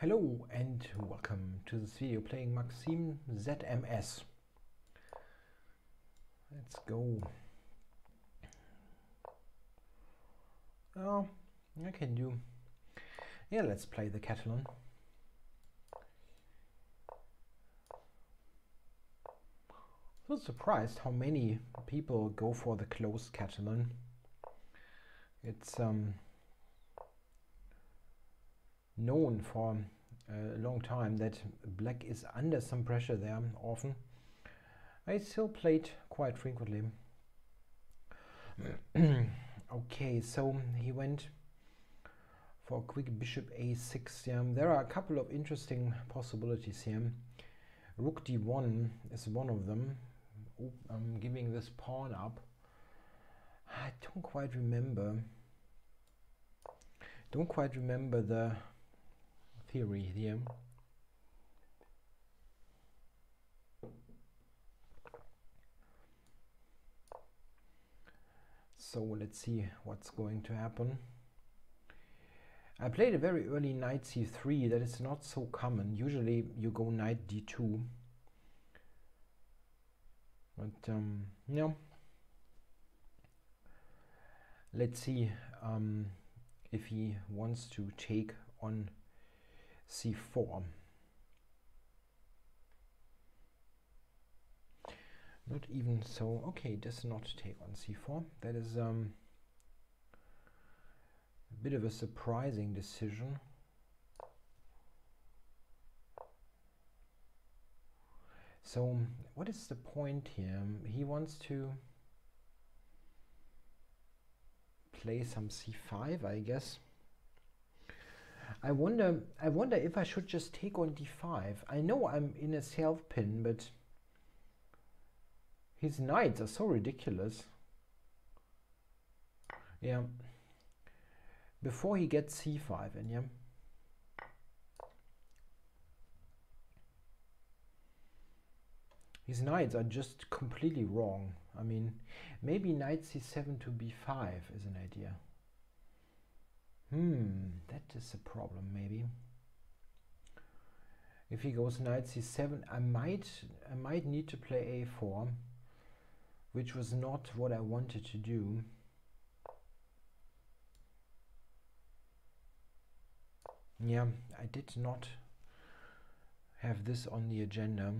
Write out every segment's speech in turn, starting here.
Hello and welcome to this video playing MaximZMS. Let's go. Oh, I can do. Yeah, let's play the Catalan. I was surprised how many people go for the closed Catalan. It's known for a long time that black is under some pressure there often. I still played quite frequently. Okay, so he went for a quick bishop a6. Yeah, there are a couple of interesting possibilities here. Rook d1 is one of them. Oh, I'm giving this pawn up. I don't quite remember the theory here. So let's see what's going to happen. I played a very early knight c3. That is not so common. Usually you go knight d2. But yeah. Let's see if he wants to take on c4. Not even so. Okay, does not take on c4. That is a bit of a surprising decision. So what is the point here? He wants to play some c5, I guess. I wonder if I should just take on d5. I know I'm in a self-pin, but his knights are so ridiculous. Yeah. Before he gets c5 in, yeah. His knights are just completely wrong. I mean, maybe knight c7 to b5 is an idea. That is a problem, maybe. If he goes knight c7, I might need to play a4, which was not what I wanted to do. Yeah, I did not have this on the agenda.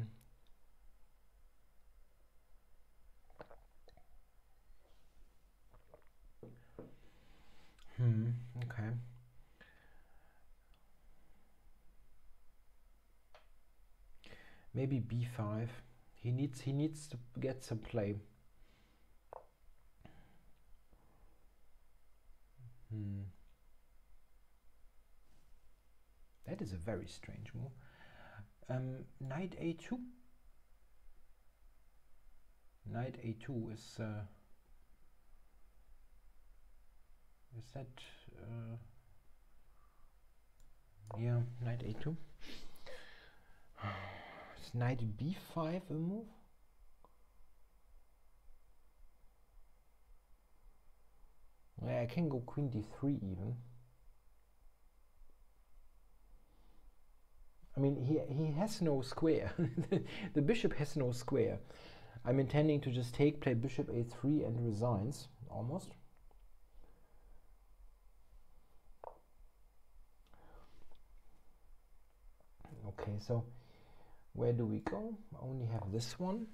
Okay. Maybe b5. He needs to get some play. That is a very strange move. Knight a2. Knight a2 is that yeah, knight a2. Is knight b5 a move? Yeah, I can go queen d3 even. I mean, he has no square. The bishop has no square. I'm intending to just play bishop a3 and resigns, almost. Okay, so where do we go? I only have this one.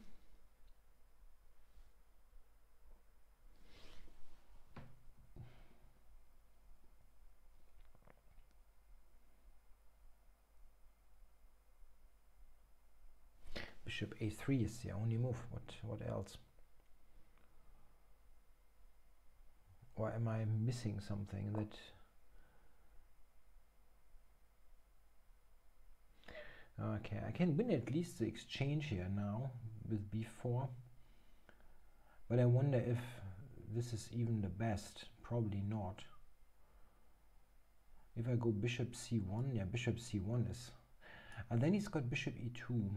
Bishop a3 is the only move. What else? Or am I missing something that... Okay, I can win at least the exchange here now with b4. But I wonder if this is even the best. Probably not. If I go bishop c1, yeah, bishop c1 is... And then he's got bishop e2.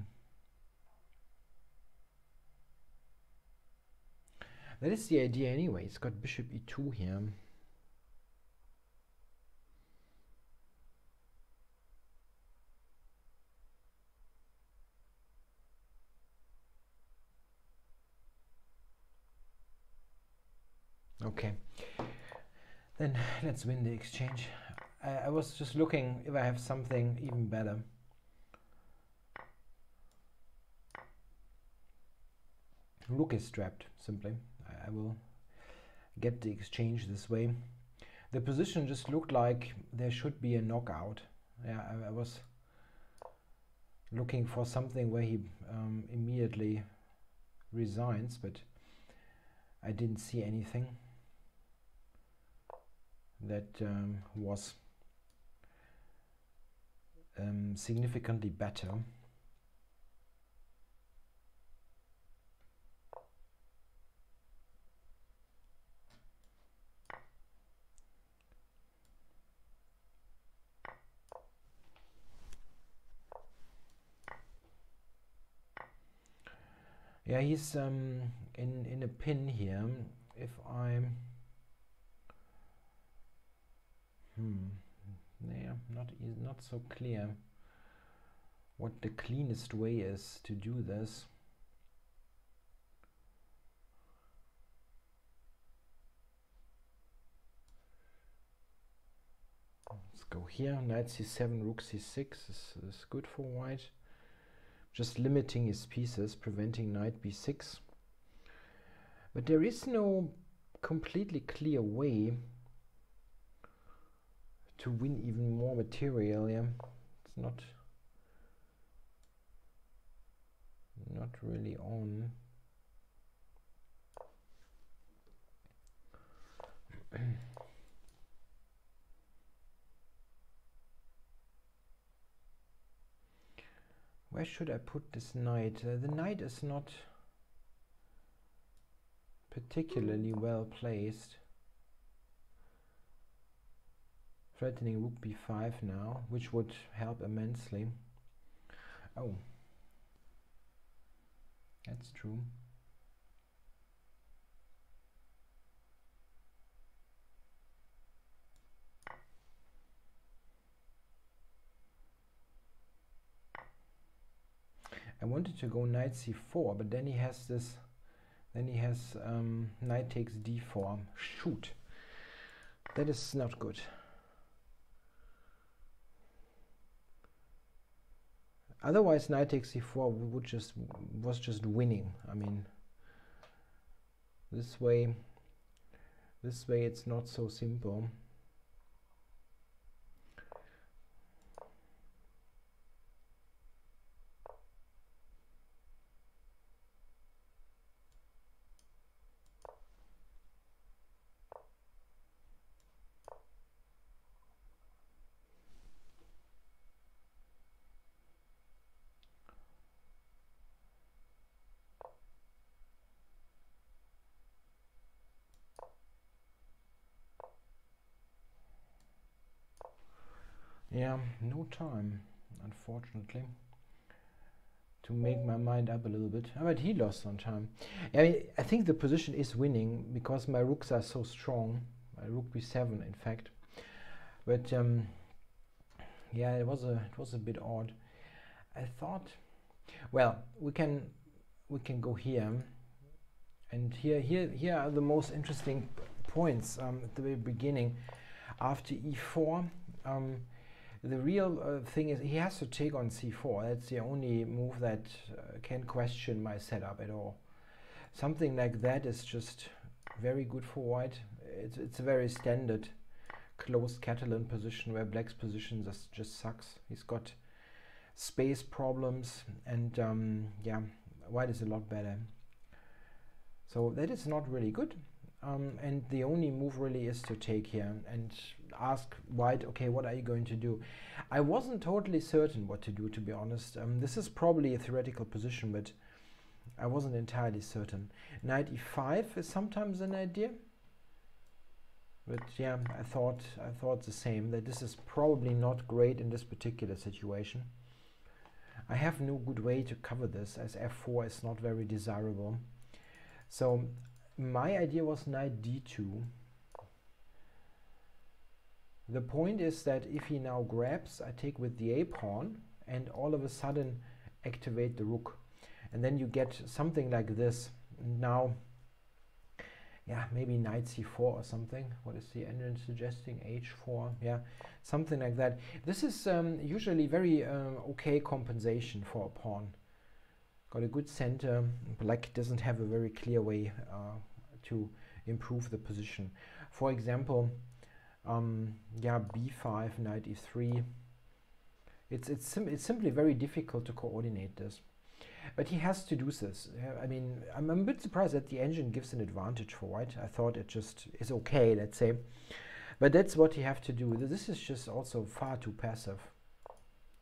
That is the idea anyway. It's got bishop e2 here. Okay, then let's win the exchange. I was just looking if I have something even better. Rook is trapped, simply. I will get the exchange this way. The position just looked like there should be a knockout. Yeah, I was looking for something where he immediately resigns, but I didn't see anything that was significantly better. Yeah, he's in a pin here. If I'm yeah, not so clear what the cleanest way is to do this. Let's go here. Knight c7, rook c6 is good for white. Just limiting his pieces, preventing knight b6. But there is no completely clear way to win even more material. Yeah, it's not really on. Where should I put this knight? The knight is not particularly well placed. Threatening rook b5 now, which would help immensely. Oh, that's true. I wanted to go knight c4, but then he has this. Then he has knight takes d4. Shoot, that is not good. Otherwise, knight takes c4 was just winning. I mean, this way it's not so simple. Yeah, no time, unfortunately, to make my mind up a little bit. But he lost on time. I mean, I think the position is winning because my rooks are so strong. My rook b7, in fact. But yeah, it was a bit odd. I thought, well, we can go here, and here are the most interesting points at the very beginning. After e4. The real thing is he has to take on c4. That's the only move that can question my setup at all. Something like that is just very good for white. It's a very standard closed Catalan position where black's position just sucks. He's got space problems, and yeah, white is a lot better. So that is not really good. And the only move really is to take here and ask white, okay, what are you going to do? I wasn't totally certain what to do, to be honest. This is probably a theoretical position, but I wasn't entirely certain. Knight e5 is sometimes an idea, but yeah, I thought the same, that this is probably not great in this particular situation. I have no good way to cover this, as f4 is not very desirable. So my idea was knight d2. The point is that if he now grabs, I take with the a pawn and all of a sudden activate the rook. And then you get something like this. Now yeah, maybe knight c4 or something. What is the engine suggesting? h4, yeah, something like that. This is usually very okay compensation for a pawn. Got a good center. Black doesn't have a very clear way to improve the position. For example, yeah, b5, knight e3. It's simply very difficult to coordinate this. But he has to do this. I mean, I'm a bit surprised that the engine gives an advantage for white. I thought it just is okay, let's say. But that's what you have to do. This is just also far too passive.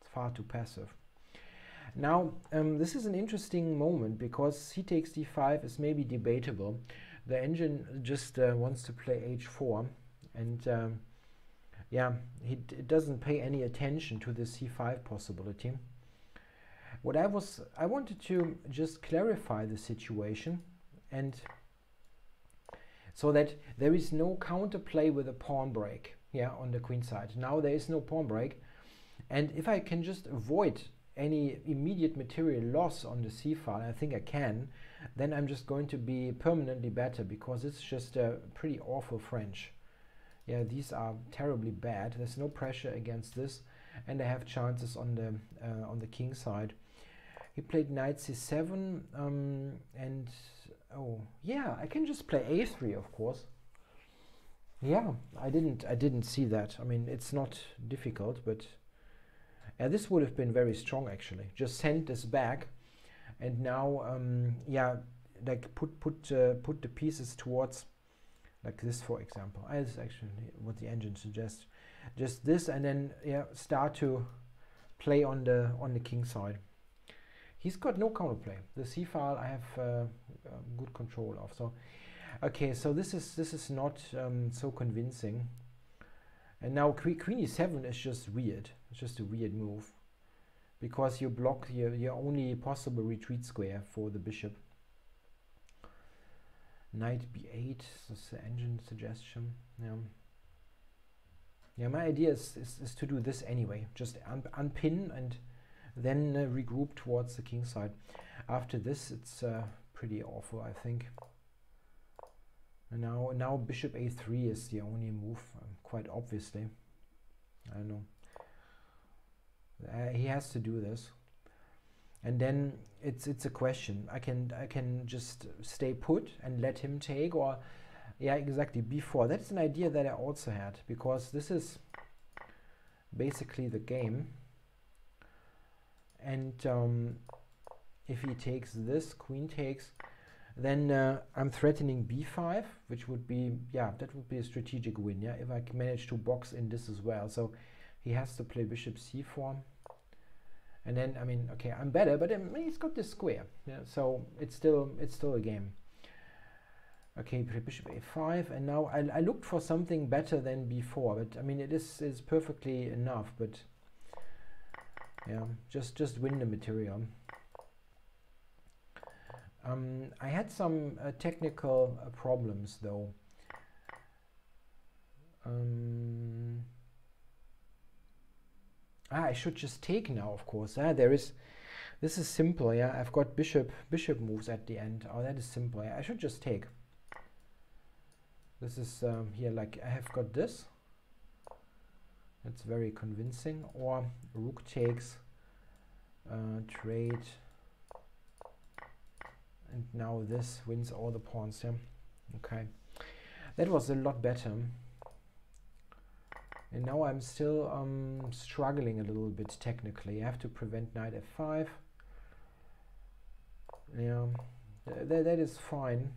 It's far too passive. Now, this is an interesting moment because c takes d5 is maybe debatable. The engine just wants to play h4, and yeah, he doesn't pay any attention to the c5 possibility. What I wanted to just clarify the situation, and so that there is no counterplay with a pawn break, yeah, on the queen side. Now there is no pawn break, and if I can just avoid any immediate material loss on the c file, I think I can, then I'm just going to be permanently better, because it's just a pretty awful French. Yeah, these are terribly bad. There's no pressure against this, and I have chances on the king side. He played knight c7, and oh yeah, I can just play a3, of course. Yeah, I didn't see that. I mean, it's not difficult, but this would have been very strong actually. Just send this back, and now yeah, like put the pieces towards, like this, for example. This is actually what the engine suggests. Just this, and then yeah, start to play on the king side. He's got no counterplay. The c file I have good control of. So okay, so this is not so convincing. And now queen e7 is just weird. It's just a weird move, because you block your only possible retreat square for the bishop. Knight b8 is the engine suggestion. Yeah. Yeah, my idea is to do this anyway. Just unpin and then regroup towards the king side. After this, it's pretty awful, I think. And now bishop a3 is the only move, quite obviously. I don't know. He has to do this, and then it's a question. I can just stay put and let him take, or yeah, exactly, b4. That's an idea that I also had, because this is basically the game. And if he takes this, queen takes, then I'm threatening b5, which would be, yeah, that would be a strategic win, yeah, if I can manage to box in this as well. So he has to play bishop c4, and then, I mean, okay, I'm better, but he's got this square, yeah, so it's still a game. Okay, play bishop a5, and now I looked for something better than b4, but I mean, it is perfectly enough, but yeah, just win the material. I had some technical problems though. I should just take now, of course. This is simple, yeah. I've got bishop moves at the end. Oh, that is simple. Yeah. I should just take. This is here, like I have got this. That's very convincing. Or rook takes, trade, and now this wins all the pawns. Yeah. Okay, that was a lot better. And now I'm still struggling a little bit technically. I have to prevent knight f5. Yeah, that is fine.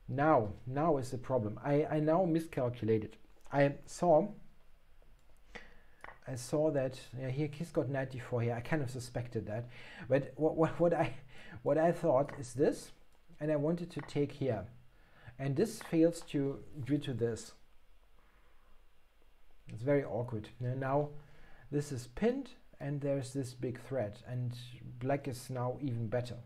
Now is the problem. I now miscalculated. I saw that, yeah, he's got knight d4 here. I kind of suspected that, but what I thought is this, and I wanted to take here, and this fails due to this. It's very awkward. Now this is pinned, and there's this big threat, and black is now even better.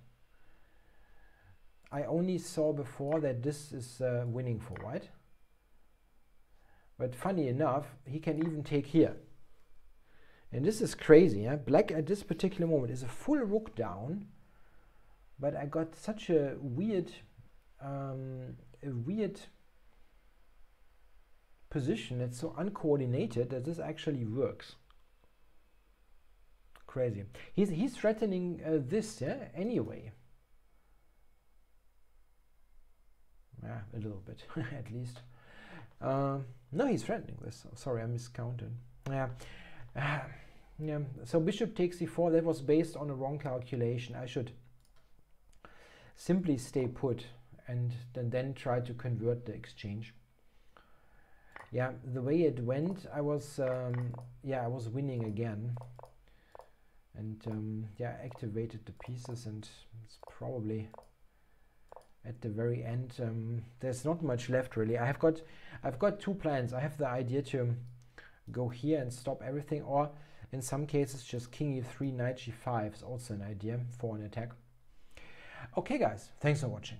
I only saw before that this is winning for white, but funny enough, he can even take here. And this is crazy, yeah? Black at this particular moment is a full rook down, but I got such a weird a weird position. It's so uncoordinated that this actually works. Crazy. He's threatening this, yeah, anyway. Yeah, a little bit, at least. No, he's threatening this. Oh, sorry, I miscounted. Yeah. Yeah. So bishop takes c4. That was based on a wrong calculation. I should simply stay put and then try to convert the exchange. Yeah, the way it went, I was I was winning again, and yeah, activated the pieces, and it's probably at the very end. There's not much left really. I've got two plans. I have the idea to go here and stop everything, or in some cases just king e3, knight g5 is also an idea for an attack. Okay guys, thanks for watching.